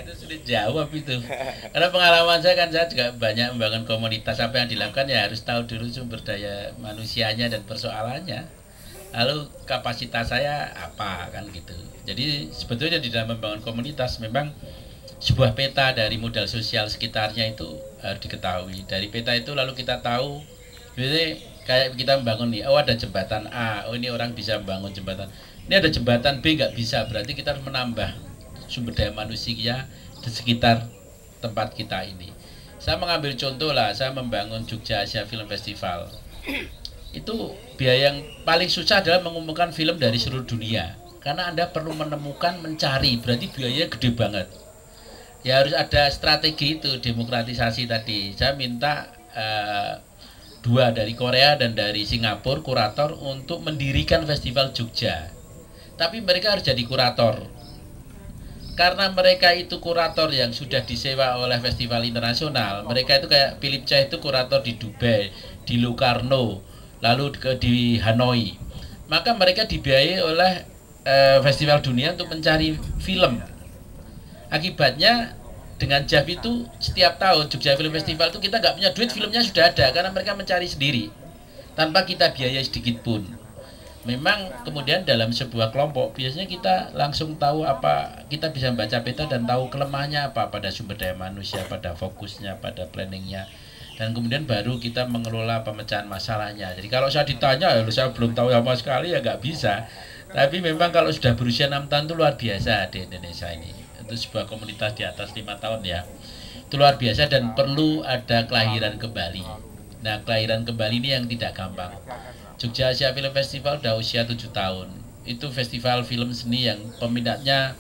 itu sulit jawab itu. Karena pengalaman saya kan, saya juga banyak membangun komunitas. Apa yang dilakukan ya harus tahu dulu sumber daya manusianya dan persoalannya. Lalu kapasitas saya apa kan gitu. Jadi sebetulnya di dalam membangun komunitas memang sebuah peta dari modal sosial sekitarnya itu harus diketahui. Dari peta itu lalu kita tahu, jadi kayak kita membangun nih, oh ada jembatan A, oh ini orang bisa membangun jembatan. Ini ada jembatan B nggak bisa, berarti kita harus menambah sumber daya manusia di sekitar tempat kita ini. Saya mengambil contoh lah, saya membangun Jogja Asia Film Festival. Itu biaya yang paling susah adalah mengumpulkan film dari seluruh dunia. Karena Anda perlu menemukan, mencari, berarti biayanya gede banget. Ya harus ada strategi itu, demokratisasi tadi. Saya minta dua dari Korea dan dari Singapura kurator untuk mendirikan festival Jogja. Tapi mereka harus jadi kurator. Karena mereka itu kurator yang sudah disewa oleh festival internasional. Mereka itu kayak Philip Cha itu kurator di Dubai, di Locarno, lalu di Hanoi. Maka mereka dibiayai oleh festival dunia untuk mencari film. Akibatnya dengan JAF itu setiap tahun Jogja Film Festival itu kita nggak punya duit, filmnya sudah ada karena mereka mencari sendiri tanpa kita biaya sedikit pun. Memang kemudian dalam sebuah kelompok biasanya kita langsung tahu apa, kita bisa membaca peta dan tahu kelemahannya apa pada sumber daya manusia, pada fokusnya, pada planningnya, dan kemudian baru kita mengelola pemecahan masalahnya. Jadi kalau saya ditanya, ya saya belum tahu sama sekali ya nggak bisa. Tapi memang kalau sudah berusia 6 tahun itu luar biasa di Indonesia ini. Itu sebuah komunitas di atas 5 tahun ya. Itu luar biasa dan perlu ada kelahiran kembali. Nah, kelahiran kembali ini yang tidak gampang. Jogja Asia Film Festival udah usia 7 tahun. Itu festival film seni yang peminatnya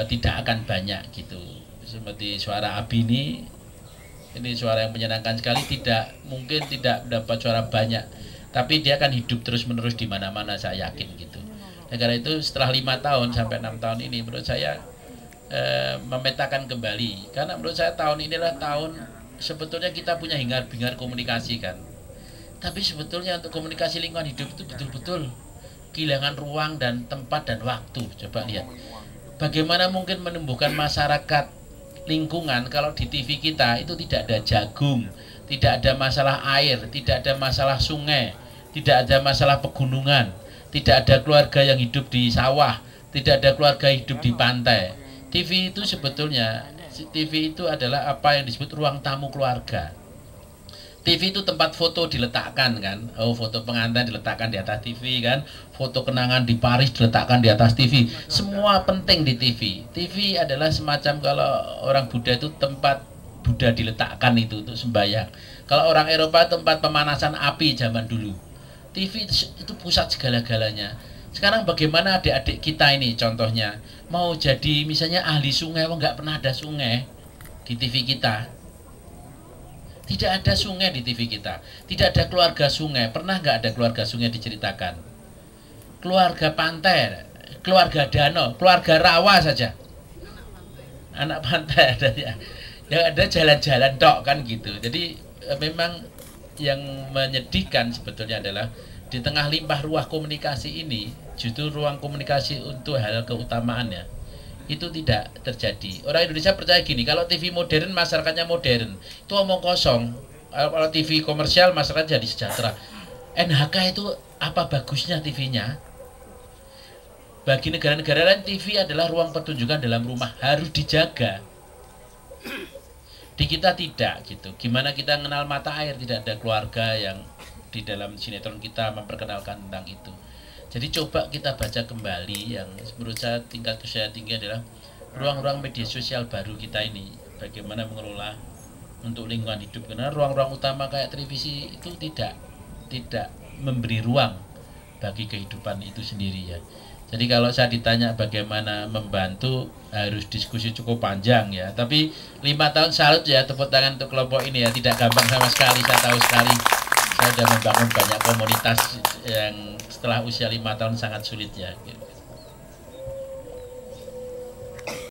tidak akan banyak gitu. Seperti Suara Abi ini suara yang menyenangkan sekali, mungkin tidak mendapat suara banyak, tapi dia akan hidup terus-menerus di mana-mana, saya yakin gitu. Nah, karena itu setelah 5 tahun sampai 6 tahun ini menurut saya memetakan kembali. Karena menurut saya tahun inilah tahun sebetulnya kita punya hingar-bingar komunikasi kan. Tapi sebetulnya untuk komunikasi lingkungan hidup itu betul-betul kehilangan ruang dan tempat dan waktu. Coba lihat, bagaimana mungkin menumbuhkan masyarakat lingkungan kalau di TV kita itu tidak ada jagung, tidak ada masalah air, tidak ada masalah sungai, tidak ada masalah pegunungan, tidak ada keluarga yang hidup di sawah, tidak ada keluarga hidup di pantai. TV itu sebetulnya, TV itu adalah apa yang disebut ruang tamu keluarga. TV itu tempat foto diletakkan kan, oh foto pengantin diletakkan di atas TV kan, foto kenangan di Paris diletakkan di atas TV, semua penting di TV. TV adalah semacam, kalau orang Buddha itu tempat Buddha diletakkan itu untuk sembahyang. Kalau orang Eropa tempat pemanasan api zaman dulu. TV itu pusat segala-galanya. Sekarang bagaimana adik-adik kita ini contohnya, mau jadi misalnya ahli sungai, nggak pernah ada sungai di TV kita. Tidak ada sungai di TV kita. Tidak ada keluarga sungai. Pernah nggak ada keluarga sungai diceritakan? Keluarga pantai, keluarga danau, keluarga rawa saja. Anak pantai ada ya. Yang ada jalan-jalan tok kan gitu. Jadi memang yang menyedihkan sebetulnya adalah di tengah limpah ruah komunikasi ini, justru ruang komunikasi untuk hal keutamaannya itu tidak terjadi. Orang Indonesia percaya gini, kalau TV modern masyarakatnya modern, itu omong kosong. Kalau TV komersial masyarakat jadi sejahtera. NHK itu apa bagusnya TV-nya? Bagi negara-negara lain TV adalah ruang pertunjukan dalam rumah, harus dijaga. Di kita tidak gitu. Gimana kita mengenal mata air, tidak ada keluarga yang di dalam sinetron kita memperkenalkan tentang itu. Jadi coba kita baca kembali yang menurut saya tingkat usia tinggi adalah ruang-ruang media sosial baru kita ini. Bagaimana mengelola untuk lingkungan hidup. Karena ruang-ruang utama kayak televisi itu tidak memberi ruang bagi kehidupan itu sendiri ya. Jadi kalau saya ditanya bagaimana membantu, harus diskusi cukup panjang ya. Tapi 5 tahun salut ya, tepuk tangan untuk kelompok ini ya. Tidak gampang sama sekali, saya tahu sekali. Saya sudah membangun banyak komunitas yang setelah usia 5 tahun sangat sulit ya.